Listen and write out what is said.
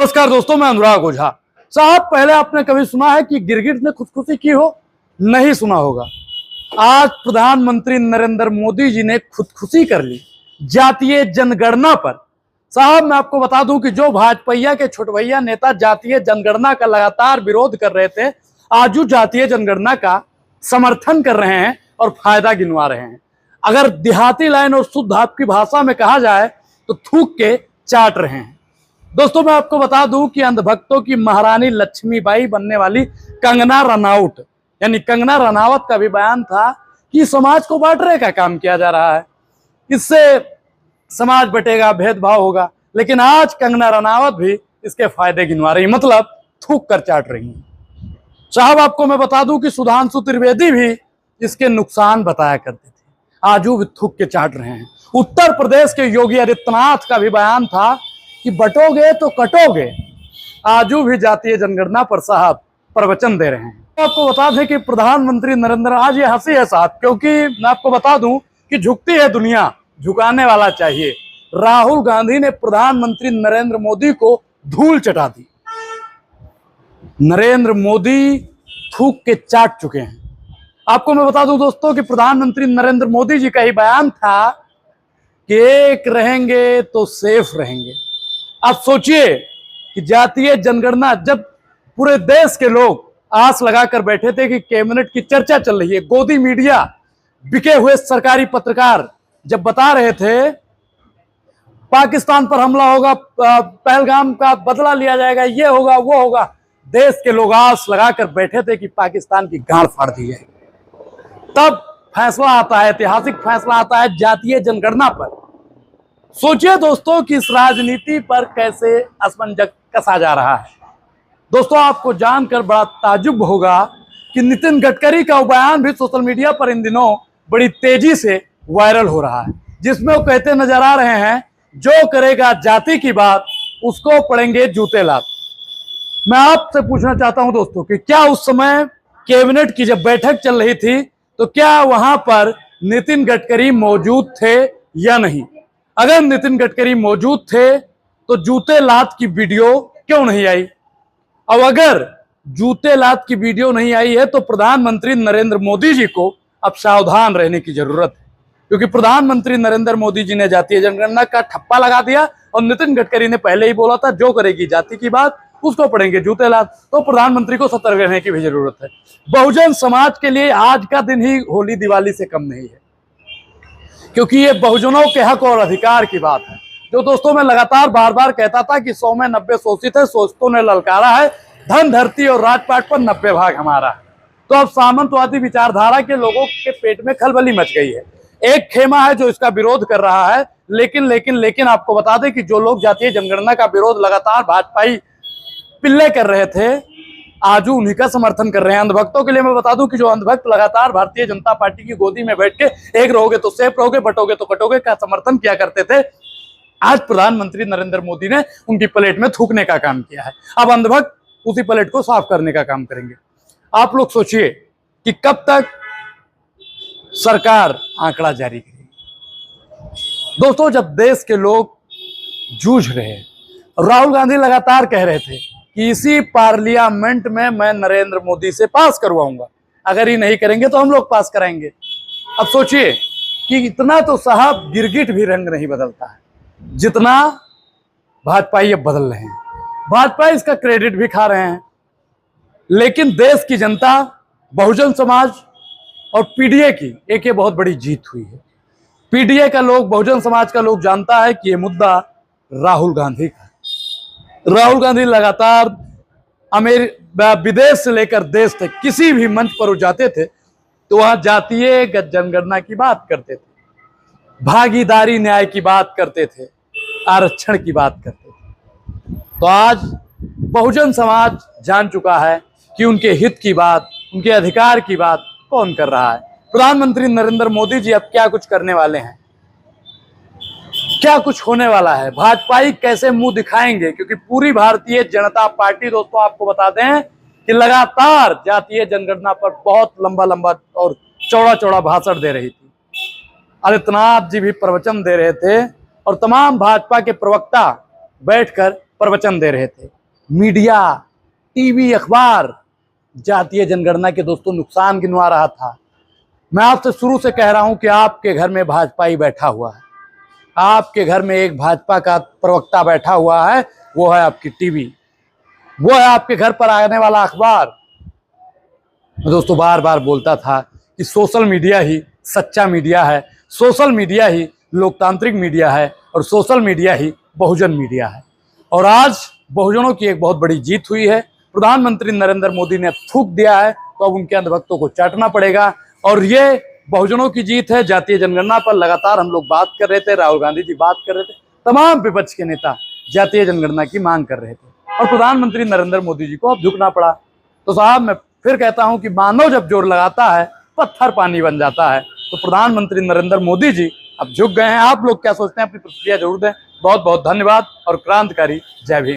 नमस्कार दोस्तों, मैं अनुराग ओझा साहब। पहले आपने कभी सुना है कि गिरगिट ने खुदकुशी की हो? नहीं सुना होगा। आज प्रधानमंत्री नरेंद्र मोदी जी ने खुदकुशी कर ली जातीय जनगणना पर। साहब, मैं आपको बता दूं कि जो भाजपा के छोटभैया नेता जातीय जनगणना का लगातार विरोध कर रहे थे, आज जातीय जनगणना का समर्थन कर रहे हैं और फायदा गिनवा रहे हैं। अगर देहाती लाइन और शुद्ध आपकी भाषा में कहा जाए तो थूक के चाट रहे हैं। दोस्तों, मैं आपको बता दूं कि अंधभक्तों की महारानी लक्ष्मीबाई बनने वाली कंगना रनौत यानी कंगना रनावत का भी बयान था कि समाज को बांटने का काम किया जा रहा है, इससे समाज बटेगा, भेदभाव होगा। लेकिन आज कंगना रनावत भी इसके फायदे गिनवा रही, मतलब थूक कर चाट रही है। साहब, आपको मैं बता दूं कि सुधांशु त्रिवेदी भी इसके नुकसान बताया करते थे, आज वो भी थूक के चाट रहे हैं। उत्तर प्रदेश के योगी आदित्यनाथ का भी बयान था कि बटोगे तो कटोगे, आजू भी जातीय जनगणना पर साहब प्रवचन दे रहे हैं। आपको बता दें कि प्रधानमंत्री नरेंद्र, आज ये हंसी है साहब, क्योंकि मैं आपको बता दूं कि झुकती है दुनिया, झुकाने वाला चाहिए। राहुल गांधी ने प्रधानमंत्री नरेंद्र मोदी को धूल चटा दी। नरेंद्र मोदी थूक के चाट चुके हैं। आपको मैं बता दूं दोस्तों कि प्रधानमंत्री नरेंद्र मोदी जी का ही बयान था कि एक रहेंगे तो सेफ रहेंगे। आप सोचिए कि जातीय जनगणना, जब पूरे देश के लोग आस लगाकर बैठे थे कि कैबिनेट की चर्चा चल रही है, गोदी मीडिया, बिके हुए सरकारी पत्रकार जब बता रहे थे पाकिस्तान पर हमला होगा, पहलगाम का बदला लिया जाएगा, ये होगा वो होगा, देश के लोग आस लगाकर बैठे थे कि पाकिस्तान की गांड फाड़ दी जाएगी। तब फैसला आता है, ऐतिहासिक फैसला आता है जातीय जनगणना पर। सोचिए दोस्तों कि इस राजनीति पर कैसे असमंजस कसा जा रहा है। दोस्तों, आपको जानकर बड़ा ताज्जुब होगा कि नितिन गडकरी का बयान भी सोशल मीडिया पर इन दिनों बड़ी तेजी से वायरल हो रहा है, जिसमें वो कहते नजर आ रहे हैं, जो करेगा जाति की बात उसको पड़ेंगे जूते लात। मैं आपसे पूछना चाहता हूं दोस्तों कि क्या उस समय कैबिनेट की जब बैठक चल रही थी तो क्या वहां पर नितिन गडकरी मौजूद थे या नहीं? अगर नितिन गडकरी मौजूद थे तो जूते लात की वीडियो क्यों नहीं आई? अब अगर जूते लात की वीडियो नहीं आई है तो प्रधानमंत्री नरेंद्र मोदी जी को अब सावधान रहने की जरूरत है, क्योंकि प्रधानमंत्री नरेंद्र मोदी जी ने जातीय जनगणना का ठप्पा लगा दिया और नितिन गडकरी ने पहले ही बोला था जो करेगी जाति की बात उसको पड़ेंगे जूते लात। तो प्रधानमंत्री को सतर्क रहने की भी जरूरत है। बहुजन समाज के लिए आज का दिन ही होली दिवाली से कम नहीं है, क्योंकि ये बहुजनों के हक और अधिकार की बात है। जो दोस्तों मैं लगातार बार बार कहता था कि 100 में 90 शोषित है, शोषितों ने ललकारा है, धन धरती और राजपाट पर 90 भाग हमारा है। तो अब सामंतवादी विचारधारा के लोगों के पेट में खलबली मच गई है। एक खेमा है जो इसका विरोध कर रहा है, लेकिन आपको बता दें कि जो लोग जातीय जनगणना का विरोध लगातार भाजपाई पिल्ले कर रहे थे, आज उन्हीं का समर्थन कर रहे हैं। अंधभक्तों के लिए मैं बता दूं कि जो अंधभक्त लगातार भारतीय जनता पार्टी की गोदी में बैठ के एक रहोगे तो सेफ रहोगे, बटोगे तो कटोगे का समर्थन किया करते थे, आज प्रधानमंत्री नरेंद्र मोदी ने उनकी प्लेट में थूकने का काम किया है। अब अंधभक्त उसी प्लेट को साफ करने का काम करेंगे। आप लोग सोचिए कि कब तक सरकार आंकड़ा जारी करेगी। दोस्तों, जब देश के लोग जूझ रहे हैं, राहुल गांधी लगातार कह रहे थे कि इसी पार्लियामेंट में मैं नरेंद्र मोदी से पास करवाऊंगा, अगर ये नहीं करेंगे तो हम लोग पास कराएंगे। अब सोचिए कि इतना तो साहब गिरगिट भी रंग नहीं बदलता है जितना भाजपा ये बदल रहे हैं। भाजपा इसका क्रेडिट भी खा रहे हैं, लेकिन देश की जनता, बहुजन समाज और पीडीए की एक ये बहुत बड़ी जीत हुई है। पीडीए का लोग, बहुजन समाज का लोग जानता है कि ये मुद्दा राहुल गांधी का। राहुल गांधी लगातार विदेश से लेकर देश तक किसी भी मंच पर वो जाते थे तो वहां जातीय जनगणना की बात करते थे, भागीदारी न्याय की बात करते थे, आरक्षण की बात करते थे। तो आज बहुजन समाज जान चुका है कि उनके हित की बात, उनके अधिकार की बात कौन कर रहा है। प्रधानमंत्री नरेंद्र मोदी जी अब क्या कुछ करने वाले हैं, क्या कुछ होने वाला है, भाजपाई कैसे मुंह दिखाएंगे, क्योंकि पूरी भारतीय जनता पार्टी दोस्तों आपको बता दें कि लगातार जातीय जनगणना पर बहुत लंबा लंबा और चौड़ा चौड़ा भाषण दे रही थी। आदित्यनाथ जी भी प्रवचन दे रहे थे और तमाम भाजपा के प्रवक्ता बैठकर प्रवचन दे रहे थे। मीडिया, टीवी, अखबार जातीय जनगणना के दोस्तों नुकसान गिनवा रहा था। मैं आपसे शुरू से कह रहा हूं कि आपके घर में भाजपा ही बैठा हुआ है, आपके घर में एक भाजपा का प्रवक्ता बैठा हुआ है, वो है आपकी टीवी, वो है आपके घर पर आने वाला अखबार। मैं दोस्तों बार बार बोलता था कि सोशल मीडिया ही सच्चा मीडिया है, सोशल मीडिया ही लोकतांत्रिक मीडिया है और सोशल मीडिया ही बहुजन मीडिया है। और आज बहुजनों की एक बहुत बड़ी जीत हुई है। प्रधानमंत्री नरेंद्र मोदी ने थूक दिया है, तो अब उनके अंधभक्तों को चाटना पड़ेगा। और ये बहुजनों की जीत है। जातीय जनगणना पर लगातार हम लोग बात कर रहे थे, राहुल गांधी जी बात कर रहे थे, तमाम विपक्ष के नेता जातीय जनगणना की मांग कर रहे थे और प्रधानमंत्री नरेंद्र मोदी जी को अब झुकना पड़ा। तो साहब मैं फिर कहता हूं कि मानव जब जोर लगाता है पत्थर पानी बन जाता है। तो प्रधानमंत्री नरेंद्र मोदी जी अब झुक गए हैं। आप लोग क्या सोचते हैं, अपनी प्रतिक्रिया जरूर दें। बहुत बहुत धन्यवाद और क्रांतिकारी जय भीम।